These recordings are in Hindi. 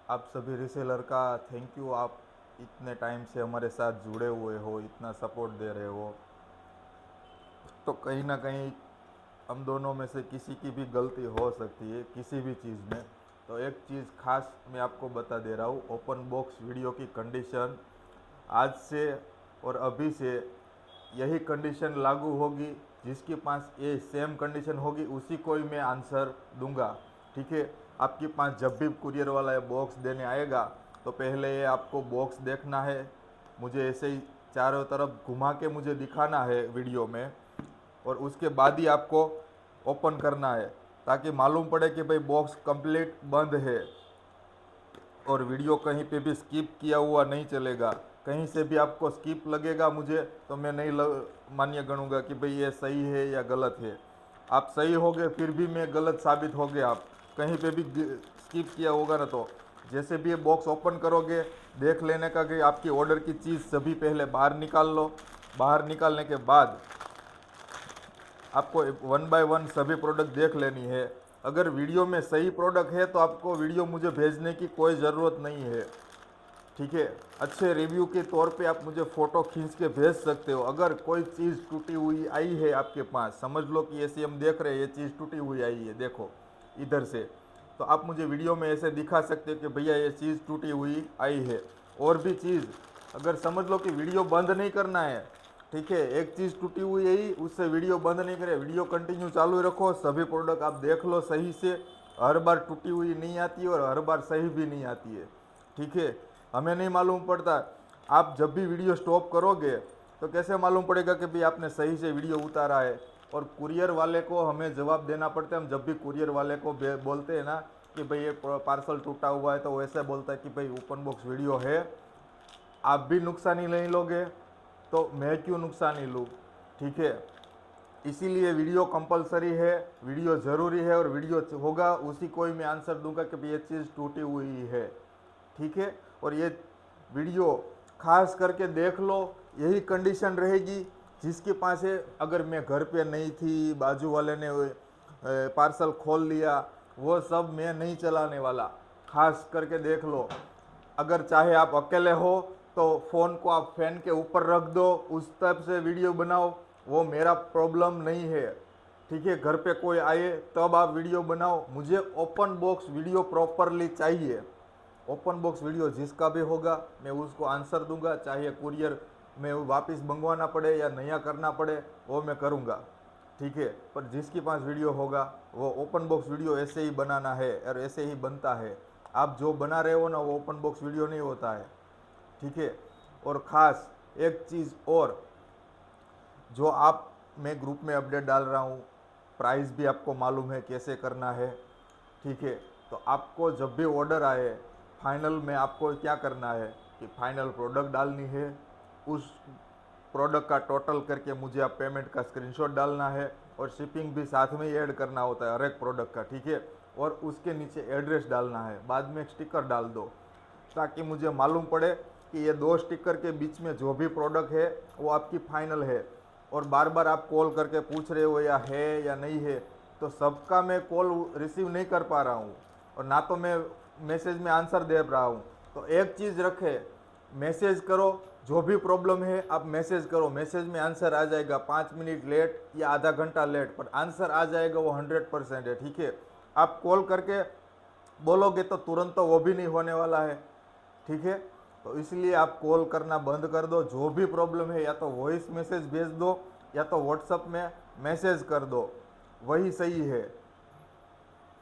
आप सभी रीसेलर का थैंक यू। आप इतने टाइम से हमारे साथ जुड़े हुए हो, इतना सपोर्ट दे रहे हो। तो कहीं ना कहीं हम दोनों में से किसी की भी गलती हो सकती है किसी भी चीज़ में। तो एक चीज़ खास मैं आपको बता दे रहा हूँ, ओपन बॉक्स वीडियो की कंडीशन आज से और अभी से यही कंडीशन लागू होगी। जिसके पास ये सेम कंडीशन होगी उसी को ही मैं आंसर दूंगा। ठीक है। आपके पास जब भी कुरियर वाला ये बॉक्स देने आएगा तो पहले ये आपको बॉक्स देखना है, मुझे ऐसे ही चारों तरफ घुमा के मुझे दिखाना है वीडियो में, और उसके बाद ही आपको ओपन करना है, ताकि मालूम पड़े कि भाई बॉक्स कंप्लीट बंद है और वीडियो कहीं पे भी स्किप किया हुआ नहीं चलेगा। कहीं से भी आपको स्किप लगेगा मुझे तो मैं नहीं मान्य गणूंगा कि भाई ये सही है या गलत है। आप सही हो गए फिर भी मैं गलत साबित हो गए। आप कहीं पे भी स्किप किया होगा ना, तो जैसे भी ये बॉक्स ओपन करोगे देख लेने का कि आपकी ऑर्डर की चीज़ सभी पहले बाहर निकाल लो। बाहर निकालने के बाद आपको वन बाय वन सभी प्रोडक्ट देख लेनी है। अगर वीडियो में सही प्रोडक्ट है तो आपको वीडियो मुझे भेजने की कोई ज़रूरत नहीं है। ठीक है। अच्छे रिव्यू के तौर पे आप मुझे फ़ोटो खींच के भेज सकते हो। अगर कोई चीज़ टूटी हुई आई है आपके पास, समझ लो कि ऐसे हम देख रहे हैं ये चीज़ टूटी हुई आई है, देखो इधर से, तो आप मुझे वीडियो में ऐसे दिखा सकते हो कि भैया ये चीज़ टूटी हुई आई है। और भी चीज़, अगर समझ लो कि वीडियो बंद नहीं करना है, ठीक है, एक चीज़ टूटी हुई है उससे वीडियो बंद नहीं करे, वीडियो कंटिन्यू चालू रखो, सभी प्रोडक्ट आप देख लो सही से। हर बार टूटी हुई नहीं आती है और हर बार सही भी नहीं आती है। ठीक है। हमें नहीं मालूम पड़ता। आप जब भी वीडियो स्टॉप करोगे तो कैसे मालूम पड़ेगा कि भाई आपने सही से वीडियो उतारा है। और कुरियर वाले को हमें जवाब देना पड़ता है। हम जब भी कुरियर वाले को बोलते हैं ना कि भाई ये पार्सल टूटा हुआ है, तो वैसे बोलता है कि भाई ओपन बॉक्स वीडियो है, आप भी नुकसानी नहीं लोगे तो मैं क्यों नुकसानी लूँ। ठीक है। इसीलिए वीडियो कंपलसरी है, वीडियो ज़रूरी है, और वीडियो होगा उसी को ही मैं आंसर दूंगा कि भाई ये चीज़ टूटी हुई है। ठीक है। और ये वीडियो खास करके देख लो, यही कंडीशन रहेगी जिसके पास है। अगर मैं घर पे नहीं थी, बाजू वाले ने पार्सल खोल लिया, वो सब मैं नहीं चलाने वाला। खास करके देख लो। अगर चाहे आप अकेले हो तो फ़ोन को आप फैन के ऊपर रख दो, उस टाइप से वीडियो बनाओ, वो मेरा प्रॉब्लम नहीं है। ठीक है। घर पे कोई आए तब आप वीडियो बनाओ, मुझे ओपन बॉक्स वीडियो प्रॉपरली चाहिए। ओपन बॉक्स वीडियो जिसका भी होगा मैं उसको आंसर दूंगा, चाहे कुरियर में वापस मंगवाना पड़े या नया करना पड़े वो मैं करूँगा। ठीक है। पर जिसके पास वीडियो होगा वो ओपन बॉक्स वीडियो ऐसे ही बनाना है और ऐसे ही बनता है। आप जो बना रहे हो ना वो ओपन बॉक्स वीडियो नहीं होता है। ठीक है। और ख़ास एक चीज़ और, जो आप, मैं ग्रुप में अपडेट डाल रहा हूँ, प्राइस भी आपको मालूम है कैसे करना है। ठीक है। तो आपको जब भी ऑर्डर आए फाइनल में आपको क्या करना है कि फाइनल प्रोडक्ट डालनी है, उस प्रोडक्ट का टोटल करके मुझे आप पेमेंट का स्क्रीनशॉट डालना है, और शिपिंग भी साथ में ही ऐड करना होता है हर एक प्रोडक्ट का। ठीक है। और उसके नीचे एड्रेस डालना है, बाद में एक स्टिकर डाल दो, ताकि मुझे मालूम पड़े कि ये दो स्टिकर के बीच में जो भी प्रोडक्ट है वो आपकी फाइनल है। और बार बार आप कॉल करके पूछ रहे हो या है या नहीं है, तो सबका मैं कॉल रिसीव नहीं कर पा रहा हूँ और ना तो मैं मैसेज में आंसर दे रहा हूँ। तो एक चीज़ रखे, मैसेज करो, जो भी प्रॉब्लम है आप मैसेज करो, मैसेज में आंसर आ जाएगा। 5 मिनट लेट या आधा घंटा लेट, पर आंसर आ जाएगा, वो 100% है। ठीक है। आप कॉल करके बोलोगे तो तुरंत तो वो भी नहीं होने वाला है। ठीक है। तो इसलिए आप कॉल करना बंद कर दो। जो भी प्रॉब्लम है या तो वॉइस मैसेज भेज दो या तो व्हाट्सअप में मैसेज कर दो, वही सही है।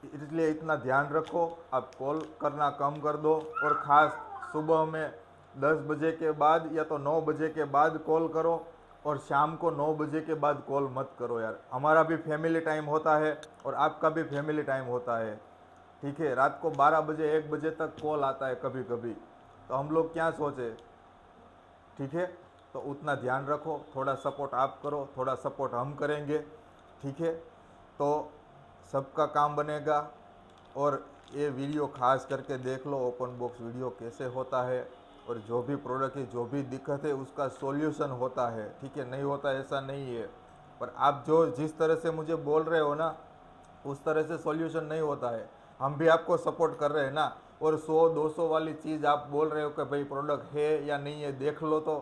इसलिए इतना ध्यान रखो, आप कॉल करना कम कर दो। और ख़ास सुबह में 10 बजे के बाद या तो 9 बजे के बाद कॉल करो, और शाम को 9 बजे के बाद कॉल मत करो यार। हमारा भी फैमिली टाइम होता है और आपका भी फैमिली टाइम होता है। ठीक है। रात को 12 बजे 1 बजे तक कॉल आता है कभी कभी, तो हम लोग क्या सोचे। ठीक है। तो उतना ध्यान रखो, थोड़ा सपोर्ट आप करो, थोड़ा सपोर्ट हम करेंगे। ठीक है। तो सबका काम बनेगा। और ये वीडियो खास करके देख लो ओपन बॉक्स वीडियो कैसे होता है, और जो भी प्रोडक्ट की जो भी दिक्कत है उसका सॉल्यूशन होता है। ठीक है। नहीं होता ऐसा नहीं है, पर आप जो जिस तरह से मुझे बोल रहे हो ना उस तरह से सॉल्यूशन नहीं होता है। हम भी आपको सपोर्ट कर रहे हैं ना, और 100-200 वाली चीज़ आप बोल रहे हो कि भाई प्रोडक्ट है या नहीं है, देख लो तो।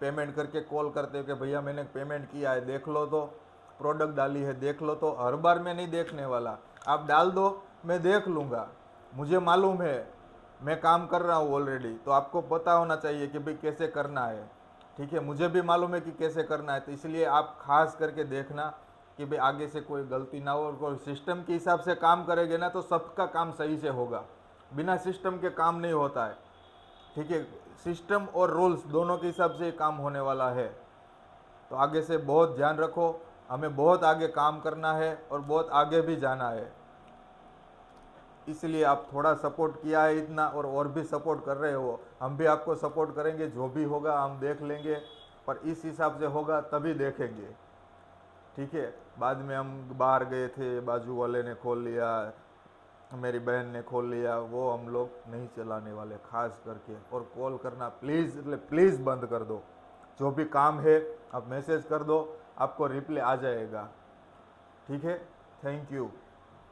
पेमेंट करके कॉल करते हो कि भैया मैंने पेमेंट किया है, देख लो तो। प्रोडक्ट डाली है, देख लो तो। हर बार मैं नहीं देखने वाला, आप डाल दो, मैं देख लूँगा। मुझे मालूम है, मैं काम कर रहा हूँ ऑलरेडी, तो आपको पता होना चाहिए कि भाई कैसे करना है। ठीक है, मुझे भी मालूम है कि कैसे करना है, तो इसलिए आप खास करके देखना कि भाई आगे से कोई गलती ना हो, और कोई सिस्टम के हिसाब से काम करेंगे ना तो सबका काम सही से होगा। बिना सिस्टम के काम नहीं होता है। ठीक है, सिस्टम और रूल्स दोनों के हिसाब से काम होने वाला है। तो आगे से बहुत ध्यान रखो, हमें बहुत आगे काम करना है और बहुत आगे भी जाना है। इसलिए आप थोड़ा सपोर्ट किया है इतना, और भी सपोर्ट कर रहे हो। हम भी आपको सपोर्ट करेंगे, जो भी होगा हम देख लेंगे, पर इस हिसाब से होगा तभी देखेंगे। ठीक है, बाद में हम बाहर गए थे, बाजू वाले ने खोल लिया, मेरी बहन ने खोल लिया, वो हम लोग नहीं चलाने वाले खास करके। और कॉल करना प्लीज़ प्लीज़ बंद कर दो। जो भी काम है आप मैसेज कर दो, आपको रिप्लाई आ जाएगा। ठीक है, थैंक यू।